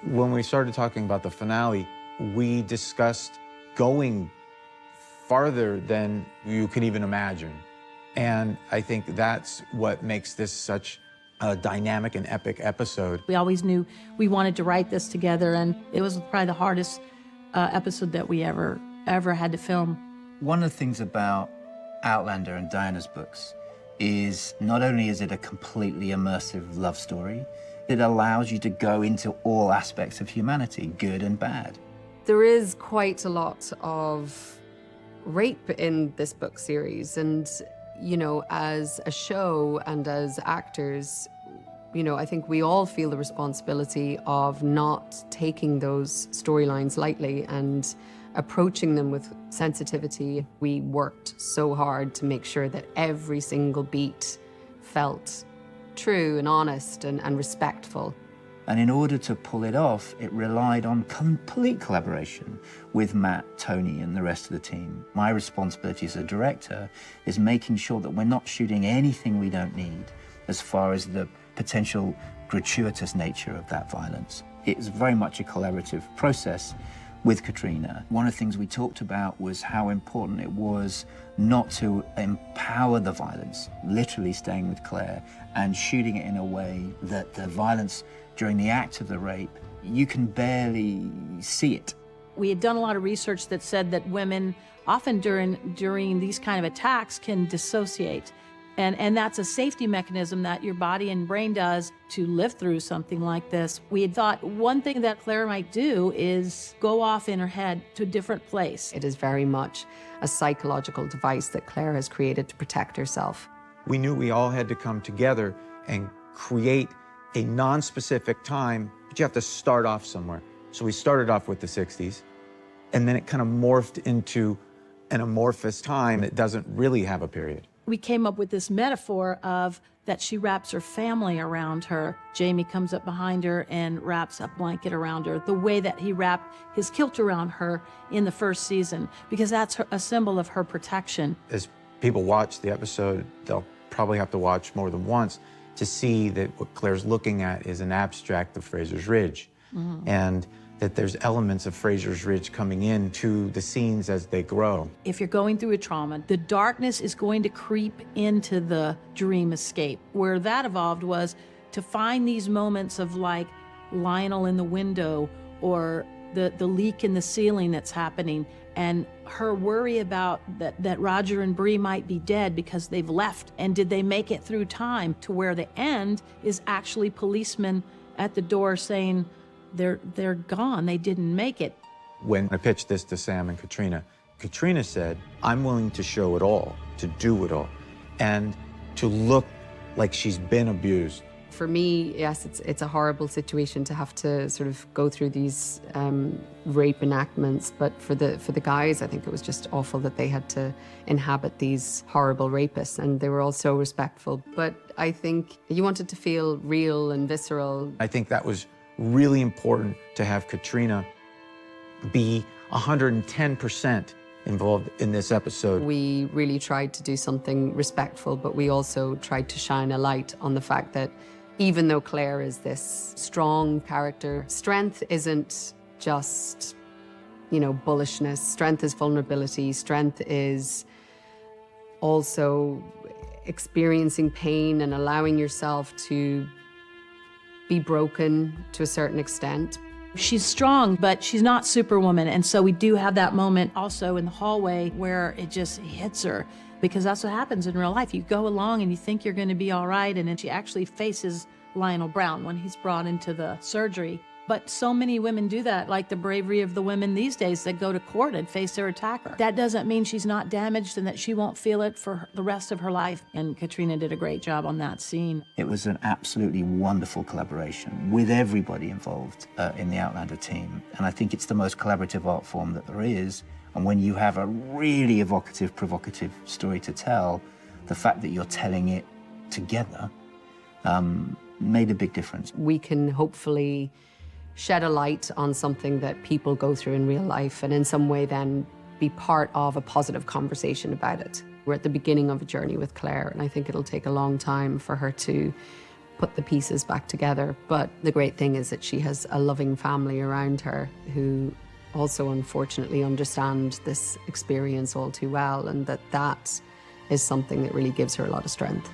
When we started talking about the finale, we discussed going farther than you could even imagine. And I think that's what makes this such a dynamic and epic episode. We always knew we wanted to write this together, and it was probably the hardest episode that we ever had to film. One of the things about Outlander and Diana's books is not only is it a completely immersive love story, it allows you to go into all aspects of humanity, good and bad. There is quite a lot of rape in this book series, and, you know, as a show and as actors, you know, I think we all feel the responsibility of not taking those storylines lightly and approaching them with sensitivity. We worked so hard to make sure that every single beat felt true and honest and respectful. And in order to pull it off, it relied on complete collaboration with Matt, Toni, and the rest of the team. My responsibility as a director is making sure that we're not shooting anything we don't need as far as the potential gratuitous nature of that violence. It's very much a collaborative process with Caitriona. One of the things we talked about was how important it was not to empower the violence, literally staying with Claire and shooting it in a way that the violence during the act of the rape, you can barely see it. We had done a lot of research that said that women often during these kind of attacks can dissociate. And that's a safety mechanism that your body and brain does to live through something like this. We had thought one thing that Claire might do is go off in her head to a different place. It is very much a psychological device that Claire has created to protect herself. We knew we all had to come together and create a non-specific time, but you have to start off somewhere. So we started off with the 60s, and then it kind of morphed into an amorphous time that doesn't really have a period. We came up with this metaphor of that she wraps her family around her. Jamie comes up behind her and wraps a blanket around her, the way that he wrapped his kilt around her in the first season, because that's a symbol of her protection. As people watch the episode, they'll probably have to watch more than once to see that what Claire's looking at is an abstract of Fraser's Ridge, and that there's elements of Fraser's Ridge coming into the scenes as they grow. If you're going through a trauma, the darkness is going to creep into the dream escape. Where that evolved was to find these moments of like Lionel in the window or the leak in the ceiling that's happening, and her worry about that Roger and Bree might be dead because they've left, and did they make it through time, to where the end is actually policemen at the door saying, they're gone, they didn't make it. When I pitched this to Sam and Caitriona said, I'm willing to show it all, to do it all, and to look like she's been abused. For me, yes, it's a horrible situation to have to sort of go through these rape enactments, but for the guys, I think it was just awful that they had to inhabit these horrible rapists, and they were all so respectful. But I think you wanted to feel real and visceral. I think that was really important to have Caitriona be 110% involved in this episode. We really tried to do something respectful, but we also tried to shine a light on the fact that even though Claire is this strong character, strength isn't just, you know, bullishness. Strength is vulnerability. Strength is also experiencing pain and allowing yourself to be broken to a certain extent. She's strong, but she's not Superwoman, and so we do have that moment also in the hallway where it just hits her, because that's what happens in real life. You go along and you think you're going to be all right, and then she actually faces Lionel Brown when he's brought into the surgery. But so many women do that, like the bravery of the women these days that go to court and face their attacker. That doesn't mean she's not damaged and that she won't feel it for the rest of her life. And Caitriona did a great job on that scene. It was an absolutely wonderful collaboration with everybody involved in the Outlander team. And I think it's the most collaborative art form that there is. And when you have a really evocative, provocative story to tell, the fact that you're telling it together made a big difference. We can hopefully shed a light on something that people go through in real life, and in some way then be part of a positive conversation about it. We're at the beginning of a journey with Claire, and I think it'll take a long time for her to put the pieces back together. But the great thing is that she has a loving family around her who also unfortunately understand this experience all too well, and that is something that really gives her a lot of strength.